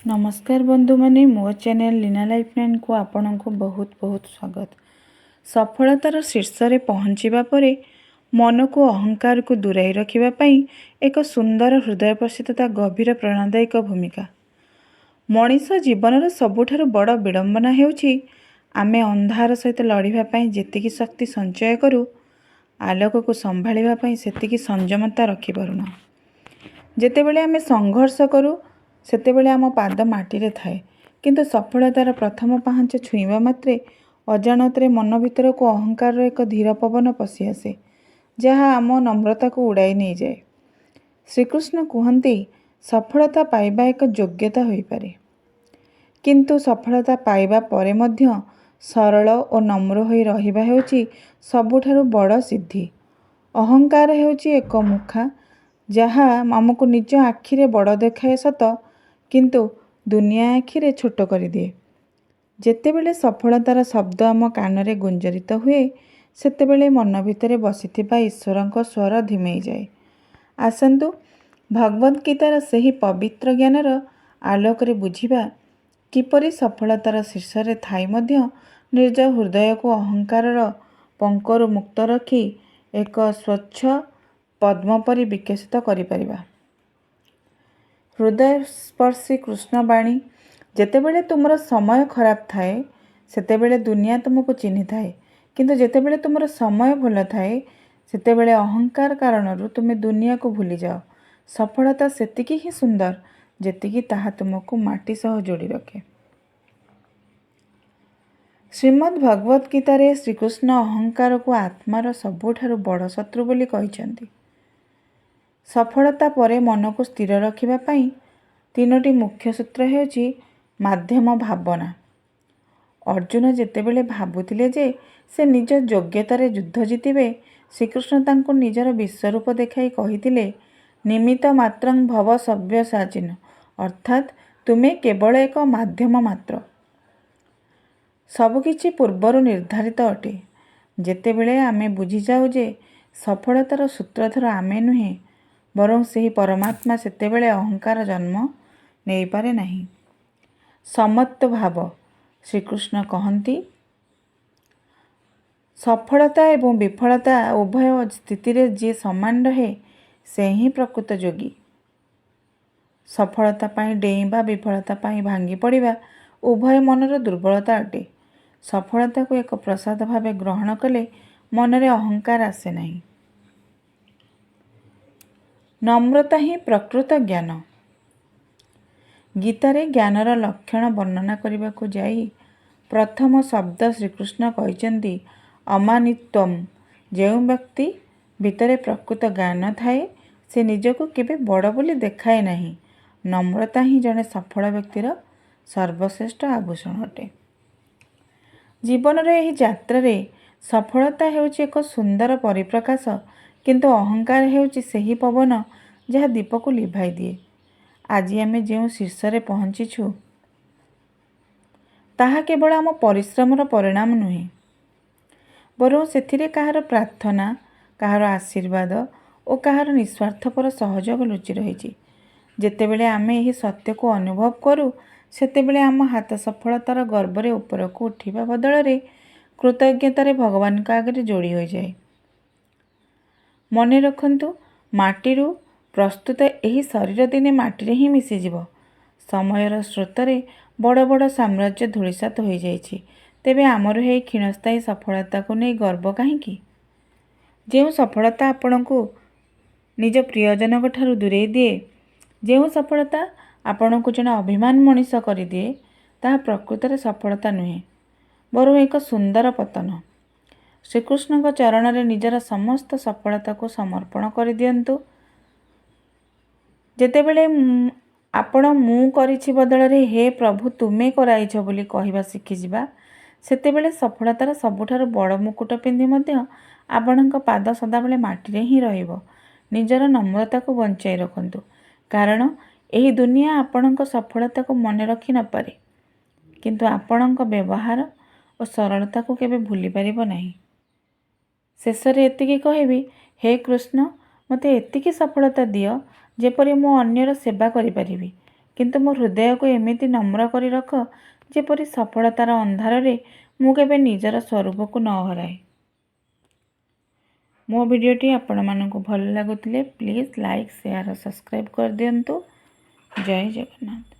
नमस्कार बंधु माने मो चैनल लीना लाइफ लाइन को आपण को बहुत बहुत स्वागत। सफलतार शीर्ष रे पहुँचवा परे मन को अहंकार को दूराई रखिबा पई एक सुंदर हृदयस्पर्शिता गभीर प्रेरणादायक भूमिका। मनीष जीवनर सबुठारु बड़ विडंबना हेउछि आमे अंधार सहित लड़िबा पई जेतिकी शक्ति संचय करू आलोक को संभाळिबा पई सेतिकी संयमता रखि पारुना। जेतेबेले आमे संघर्ष करू सेतेबेले आम पाद माटी रे थाए, किंतु सफलतार प्रथम पाहांच छुईबा मात्रे अजाणतरे मन भितर को अहंकार एक धीर पवन पशि आसे, जहाँ आम नम्रता को उड़ाई नहीं जाए। श्रीकृष्ण कहते सफलता पाइबा एक योग्यता होई पारे, किंतु सफलता पाइबा परे मध्य सरल और नम्र होई रहिबा हेउछि सबुठारु बड़ सिद्धि। अहंकार हेउछि एक मुखा जहाँ आमको निज आखिरे बड़ देखाए सत, किंतु दुनिया आखिरे छोट कर दिए। जेतेबेले सफलतार शब्द आम कानरे गुंजरित हुए सेतेबेले मन भितरे बसिथिबा ईश्वरଙ୍କ स्वर धिमेई जाए। आसंतु भगवद गीतार सही पवित्र ज्ञानर आलोकरे बुझिबा किपरि सफलतार शीर्ष रे थाई मध्य निज हृदय को अहंकारर पंकरु मुक्त रखी एक स्वच्छ पद्म परि विकसित करि परिबा। हृदय स्पर्शी कृष्णवाणी जेतेबेले तुमर समय खराब थाए सेतेबेले दुनिया तुमको चिन्हि थाए, किंतु जेतेबेले तुमर समय भल थाए सेतेबेले अहंकार कारणरू तुमे दुनिया को भूली जाओ। सफलता सेतिकी ही सुंदर जेतिकी ताहा तुमको माटी सह जोड़ी रखे। श्रीमद् भगवद गीतारे श्रीकृष्ण अहंकार को आत्मार सबुठारु बड़ शत्रु बोली कहिसंती। सफलता परे मन को स्थिर रखिबा पई तीनोटी मुख्य सूत्र हेउछि माध्यम भावना। अर्जुन जेतेबेले भाबुथिले जे से निज योग्यतार युद्ध जीतिबे, श्रीकृष्ण तांको निजर विश्वरूप देखाई कहिथिले निमित्त मात्रं भव सव्यसाचिन, अर्थात तुमे केवल एक माध्यम मात्र। सबकिछि पूर्वरु निर्धारित अटे। जेतेबेले आमे बुझी जाऊ जे सफलतार सूत्रधर आमे नुहे बरं सेही परमात्मा, सेतेबेले अहंकार जन्म नहीं पारे नहीं। समत्व भाव श्रीकृष्ण कहती सफलता एवं विफलता उभय स्थिति रे जे समान रहे से ही प्रकृत योगी। सफलता पाई डेइबा विफलता पाई भांगी पड़िबा उभय मनर दुर्बलता अटे। सफलता को एक प्रसाद भावे ग्रहण कले मनरे अहंकार आसे नहीं। नम्रता ही प्रकृत ज्ञान। गीतारे ज्ञानर लक्षण वर्णना करने को जाई प्रथम शब्द श्रीकृष्ण कहते अमानित्वम। जो व्यक्ति भितरे प्रकृत ज्ञान थाए से निजको केबे बड़ बोली देखाए नहीं। नम्रता ही जड़े सफल व्यक्तिर सर्वश्रेष्ठ आभूषण अटे। जीवन रे एही यात्रा रे सफलता हेउछि एक सुंदर परिप्रकाश, किंतु अहंकार हेउछि सेही पवन जहाँ दीप को लिभाई दिए। आज आमे जो शीर्ष रे पहुँचीछु ताहा केवल आम परिश्रमर परिणाम नुहे, बरं सेथिरे काहार प्रार्थना, काहार आशीर्वाद और काहार निस्वार्थपर सहयोग लुचि रही। जेतेबेले आमे एही सत्य को अनुभव करू सेतेबेले आम हाथ सफलतार गर्वरे ऊपर को उठिबा बदଳରେ कृतज्ञतारे भगवान का आगे जोड़ी हो जाए। मने रखंतु माटीरू प्रस्तुत एही शरीर दिने माटी ही मिसीजिव। समयर स्रोतरे बड़ बड़ साम्राज्य धूलिसात हो जाइछि, तेबे आमर हे क्षीणस्थायी सफलता को नहीं गर्व कहीं। जो सफलता आपण को निज प्रियजन ठारू दूरे दिए, जो सफलता आपण को जन अभिमान मनीष कर दिए, ताहा प्रकृत सफलता नुहे बरं एक सुंदर पतन। श्रीकृष्ण चरण रे निजर समस्त सफलता को समर्पण कर दियंतु। जेतेबेले आपण मु करिछि बदଳରେ हे प्रभु तुमे कराइछ बोली कहवा शिखिजिबा, सेतेबेले सफलतार सबुठारु बड़ मुकुट पिंधि मध्य आपणक पाद सदाबेले माटी ही रहिबो। निजर नम्रता को बंचाई रखंतु, कारण एही दुनिया आपणक सफलता को मने रखि न पारे, किंतु आपणक व्यवहार और सरलता को केबे भूली पारिबो नहीं। शेषरे एतिकी कहबी, हे कृष्ण मते एतिकी सफलता दियो जेपरि मो अन्यर सेवा करि परिबि, କିନ୍ତୁ ମୋ ହୃଦୟକୁ ଏମିତି ନମ୍ର କରି ରଖ ଯେପରି ସଫଳତାର ଅନ୍ଧାରରେ ମୁଁ କେବେ ନିଜର ସ୍ୱରୂପକୁ ନ ହରାଏ। ମୋ ଭିଡ଼ିଓଟି ଆପଣମାନଙ୍କୁ ଭଲ ଲାଗୁଥିଲେ please like, share O subscribe କରିଦିଅନ୍ତୁ। ଜୟ ଜଗନ୍ନାଥ।